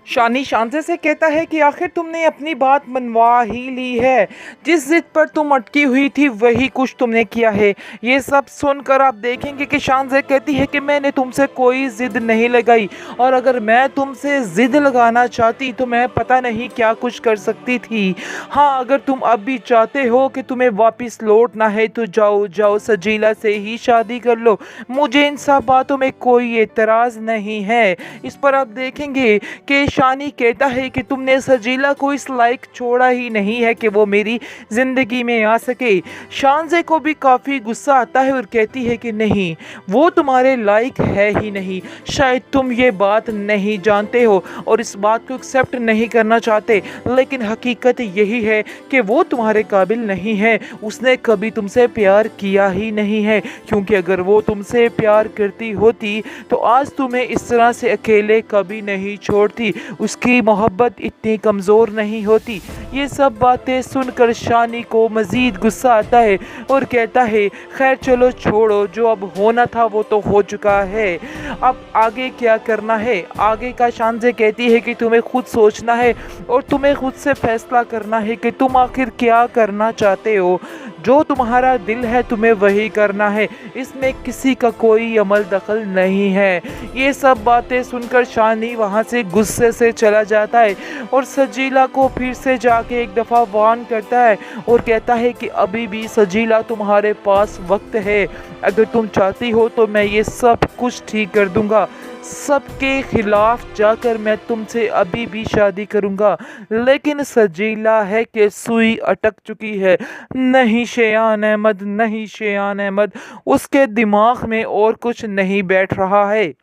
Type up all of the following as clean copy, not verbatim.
शानी शांते से कहता है कि आखिर तुमने अपनी बात मनवा ही ली है। जिस जिद पर तुम अटकी हुई थी वही कुछ तुमने किया है। ये सब सुनकर आप देखेंगे कि शांते कहती है कि मैंने तुमसे कोई जिद नहीं लगाई, और अगर मैं तुमसे जिद लगाना चाहती तो मैं पता नहीं क्या कुछ कर सकती थी। हाँ, अगर तुम अब भी चाहते हो कि तुम्हें वापस लौटना है तो जाओ जाओ, सजीला से ही शादी कर लो। मुझे इन सब बातों में कोई एतराज़ नहीं है। इस पर आप देखेंगे कि शानी कहता है कि तुमने सजीला को इस लायक छोड़ा ही नहीं है कि वो मेरी ज़िंदगी में आ सके। शानज़े को भी काफ़ी गुस्सा आता है और कहती है कि नहीं, वो तुम्हारे लायक है ही नहीं। शायद तुम ये बात नहीं जानते हो और इस बात को एक्सेप्ट नहीं करना चाहते, लेकिन हकीकत यही है कि वो तुम्हारे काबिल नहीं है। उसने कभी तुमसे प्यार किया ही नहीं है, क्योंकि अगर वो तुमसे प्यार करती होती तो आज तुम्हें इस तरह से अकेले कभी नहीं छोड़ती। उसकी मोहब्बत इतनी कमज़ोर नहीं होती। ये सब बातें सुनकर शानी को मज़ीद गुस्सा आता है और कहता है खैर चलो छोड़ो, जो अब होना था वो तो हो चुका है, अब आगे क्या करना है। आगे का शानज़े कहती है कि तुम्हें खुद सोचना है और तुम्हें खुद से फैसला करना है कि तुम आखिर क्या करना चाहते हो। जो तुम्हारा दिल है तुम्हें वही करना है, इसमें किसी का कोई अमल दखल नहीं है। ये सब बातें सुनकर शानी वहाँ से गुस्से से चला जाता है और सजीला को फिर से जाके एक दफ़ा वार्न करता है और कहता है कि अभी भी सजीला तुम्हारे पास वक्त है। अगर तुम चाहती हो तो मैं ये सब कुछ ठीक कर दूंगा। सबके खिलाफ जाकर मैं तुमसे अभी भी शादी करूंगा। लेकिन सजीला है कि सुई अटक चुकी है। नहीं शेयान अहमद, नहीं शेयान अहमद, उसके दिमाग में और कुछ नहीं बैठ रहा है।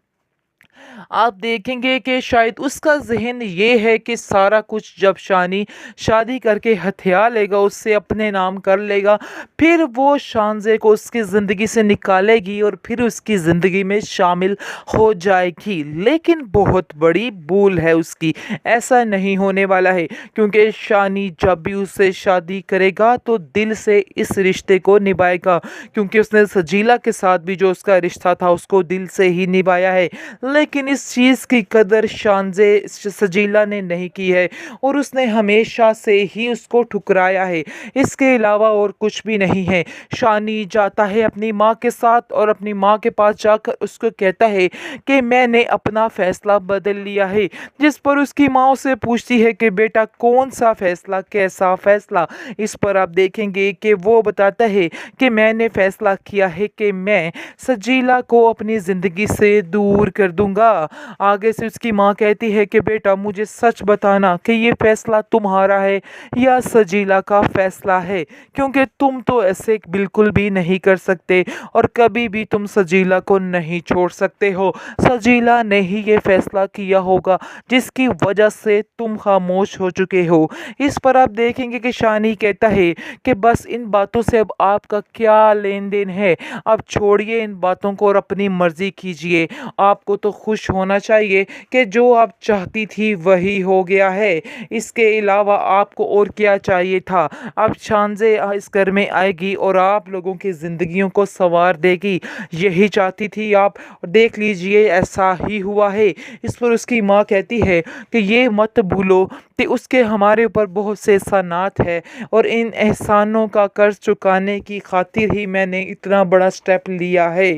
आप देखेंगे कि शायद उसका जहन ये है कि सारा कुछ जब शानी शादी करके हथिया लेगा, उससे अपने नाम कर लेगा, फिर वो शानज़े को उसकी ज़िंदगी से निकालेगी और फिर उसकी ज़िंदगी में शामिल हो जाएगी। लेकिन बहुत बड़ी भूल है उसकी, ऐसा नहीं होने वाला है, क्योंकि शानी जब भी उससे शादी करेगा तो दिल से इस रिश्ते को निभाएगा, क्योंकि उसने सजीला के साथ भी जो उसका रिश्ता था उसको दिल से ही निभाया है। लेकिन इस चीज़ की कदर शानज़े सजीला ने नहीं की है और उसने हमेशा से ही उसको ठुकराया है। इसके अलावा और कुछ भी नहीं है। शानी जाता है अपनी माँ के साथ और अपनी माँ के पास जाकर उसको कहता है कि मैंने अपना फ़ैसला बदल लिया है। जिस पर उसकी माँ उसे पूछती है कि बेटा कौन सा फ़ैसला, कैसा फ़ैसला। इस पर आप देखेंगे कि वो बताता है कि मैंने फ़ैसला किया है कि मैं सजीला को अपनी ज़िंदगी से दूर कर दूंगा। आगे से उसकी माँ कहती है कि बेटा मुझे सच बताना कि ये फैसला तुम्हारा है या सजीला का फैसला है, क्योंकि तुम तो ऐसे बिल्कुल भी नहीं कर सकते और कभी भी तुम सजीला को नहीं छोड़ सकते हो। सजीला ने ही ये फैसला किया होगा जिसकी वजह से तुम खामोश हो चुके हो। इस पर आप देखेंगे कि शानी कहता है कि बस इन बातों से अब आपका क्या लेन देन है, अब छोड़िए इन बातों को और अपनी मर्जी कीजिए। आपको तो खुश होना चाहिए कि जो आप चाहती थी वही हो गया है। इसके अलावा आपको और क्या चाहिए था। अब शानज़े इस घर में आएगी और आप लोगों की ज़िंदगियों को संवार देगी, यही चाहती थी आप, देख लीजिए ऐसा ही हुआ है। इस पर उसकी माँ कहती है कि ये मत भूलो कि उसके हमारे ऊपर बहुत से एहसानात है और इन एहसानों का कर्ज चुकाने की खातिर ही मैंने इतना बड़ा स्टेप लिया है,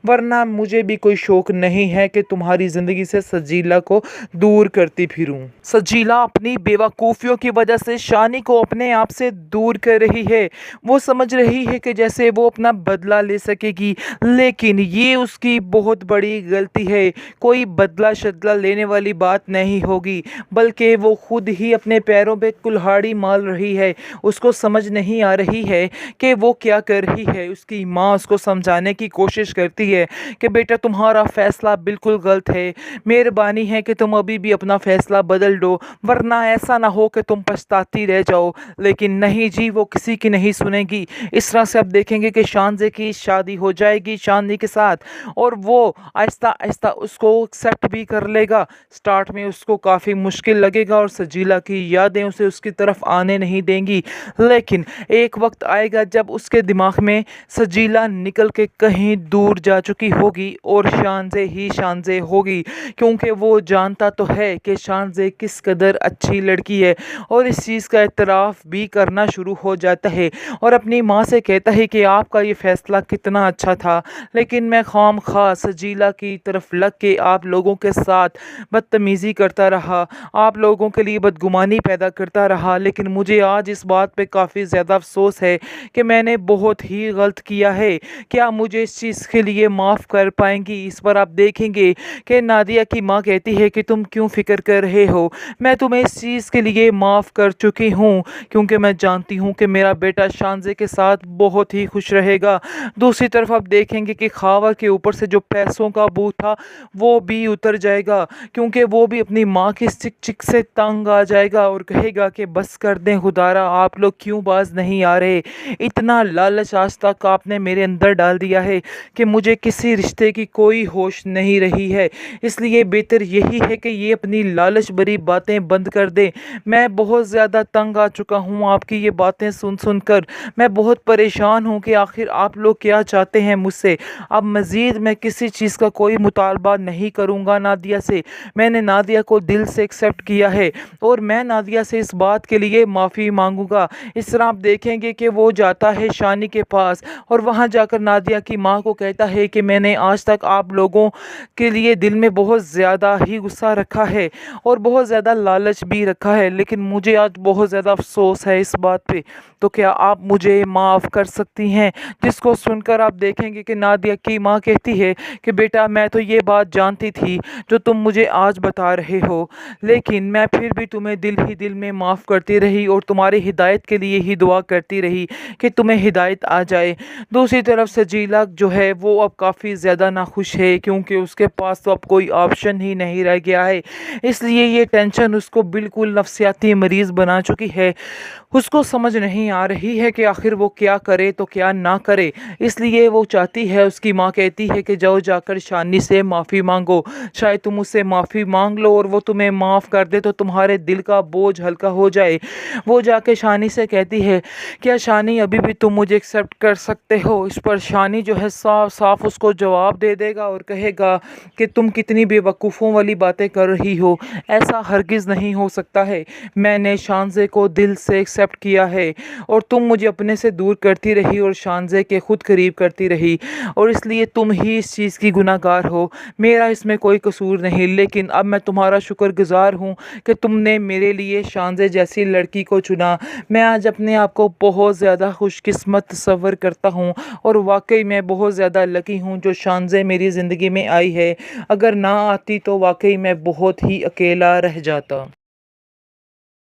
वरना मुझे भी कोई शौक नहीं है कि तुम्हारी ज़िंदगी से सजीला को दूर करती फिरूं। सजीला अपनी बेवकूफ़ियों की वजह से शानी को अपने आप से दूर कर रही है। वो समझ रही है कि जैसे वो अपना बदला ले सकेगी, लेकिन ये उसकी बहुत बड़ी गलती है। कोई बदला शदला लेने वाली बात नहीं होगी, बल्कि वो खुद ही अपने पैरों पे कुल्हाड़ी मार रही है। उसको समझ नहीं आ रही है कि वो क्या कर रही है। उसकी माँ उसको समझाने की कोशिश करती है कि बेटा तुम्हारा फ़ैसला बिल्कुल गलत है, मेहरबानी है कि तुम अभी भी अपना फ़ैसला बदल दो, वरना ऐसा ना हो कि तुम पछताती रह जाओ। लेकिन नहीं जी, वो किसी की नहीं सुनेगी। इस तरह से आप देखेंगे कि शानज़े की शादी हो जाएगी शानी के साथ और वो आहिस्ता आहिस्ता उसको एक्सेप्ट भी कर लेगा। स्टार्ट में उसको काफ़ी मुश्किल लगेगा और सजीला की यादें उसे उसकी तरफ आने नहीं देंगी, लेकिन एक वक्त आएगा जब उसके दिमाग में सजीला निकल के कहीं दूर जा चुकी होगी और शानज़े ही शानज़े होगी, क्योंकि वो जानता तो है कि शानज़े किस कदर अच्छी लड़की है, और इस चीज़ का एतराफ़ भी करना शुरू हो जाता है और अपनी माँ से कहता है कि आपका ये फ़ैसला कितना अच्छा था, लेकिन मैं खामख़ा सजीला की तरफ लग के आप लोगों के साथ बदतमीज़ी करता रहा, आप लोगों के लिए बदगुमानी पैदा करता रहा। लेकिन मुझे आज इस बात पे काफ़ी ज़्यादा अफ़सोस है कि मैंने बहुत ही गलत किया है। क्या मुझे इस चीज़ के लिए माफ़ कर पाएंगी? इस पर आप देखेंगे कि नादिया की माँ कहती है कि तुम क्यों फ़िक्र कर रहे हो, मैं तुम्हें इस चीज़ के लिए माफ़ कर चुकी हूँ, क्योंकि मैं जानती हूँ कि मेरा बेटा शानज़े के साथ बहुत ही खुश रहेगा। दूसरी तरफ आप देखेंगे कि खावर के ऊपर से जो पैसों का बोझ था वो भी उतर जाएगा, क्योंकि वो भी अपनी माँ की चिक चिक से तंग आ जाएगा और कहेगा कि बस कर दें खुदारा, आप लोग क्यों बाज नहीं आ रहे। इतना लालच आज तक आपने मेरे अंदर डाल दिया है कि मुझे किसी रिश्ते की कोई होश नहीं रही है, इसलिए बेहतर यही है कि ये अपनी लालच भरी बातें बंद कर दें। मैं बहुत ज़्यादा तंग आ चुका हूँ आपकी ये बातें सुन सुन कर, मैं बहुत परेशान हूँ कि आखिर आप लोग क्या चाहते हैं मुझसे। अब मज़ीद मैं किसी चीज़ का कोई मुतालबा नहीं करूँगा नादिया से, मैंने नादिया को दिल से एक्सेप्ट किया है और मैं नादिया से इस बात के लिए माफ़ी मांगूंगा। इस तरह आप देखेंगे कि वो जाता है शानी के पास और वहाँ जाकर नादिया की माँ को कहता है कि मैंने आज तक आप लोगों के लिए दिल में बहुत ज़्यादा ही गुस्सा रखा है और बहुत ज़्यादा लालच भी रखा है, लेकिन मुझे आज बहुत ज़्यादा अफसोस है इस बात पे, तो क्या आप मुझे माफ़ कर सकती हैं? जिसको सुनकर आप देखेंगे कि नादिया की माँ कहती है कि बेटा मैं तो ये बात जानती थी जो तुम मुझे आज बता रहे हो, लेकिन मैं फिर भी तुम्हें दिल ही दिल में माफ़ करती रही और तुम्हारी हिदायत के लिए ही दुआ करती रही कि तुम्हें हिदायत आ जाए। दूसरी तरफ सजीला जो है वो अब काफ़ी ज़्यादा नाखुश है, क्योंकि उसके पास तो अब कोई ऑप्शन ही नहीं रह गया है, इसलिए ये टेंशन उसको बिल्कुल नफसियाती मरीज़ बना चुकी है। उसको समझ नहीं आ रही है कि आखिर वो क्या करे तो क्या ना करे, इसलिए वो चाहती है, उसकी माँ कहती है कि जाओ जाकर शानी से माफ़ी मांगो, शायद तुम उससे माफ़ी मांग लो और वो तुम्हें माफ़ कर दे तो तुम्हारे दिल का बोझ हल्का हो जाए। वो जाके शानी से कहती है क्या शानी अभी भी तुम मुझे एक्सेप्ट कर सकते हो? इस पर शानी जो है साफ साफ उसको जवाब दे देगा और कहेगा कि तुम कितनी बेवकूफ़ों वाली बातें कर रही हो, ऐसा हरगिज़ नहीं हो सकता है, मैंने शानज़े को दिल से एक्सेप्ट किया है और तुम मुझे अपने से दूर करती रही और शानज़े के खुद करीब करती रही, और इसलिए तुम ही इस चीज़ की गुनाहगार हो, मेरा इसमें कोई कसूर नहीं। लेकिन अब मैं तुम्हारा शुक्रगुज़ार हूँ कि तुमने मेरे लिए शानज़े जैसी लड़की को चुना। मैं आज अपने आप को बहुत ज़्यादा खुशकिस्मत तस्वर करता हूँ और वाकई मैं बहुत ज़्यादा लकी हूँ जो शानज़े मेरी ज़िंदगी में आई है, अगर ना आती तो वाकई मैं बहुत ही अकेला रह जाता।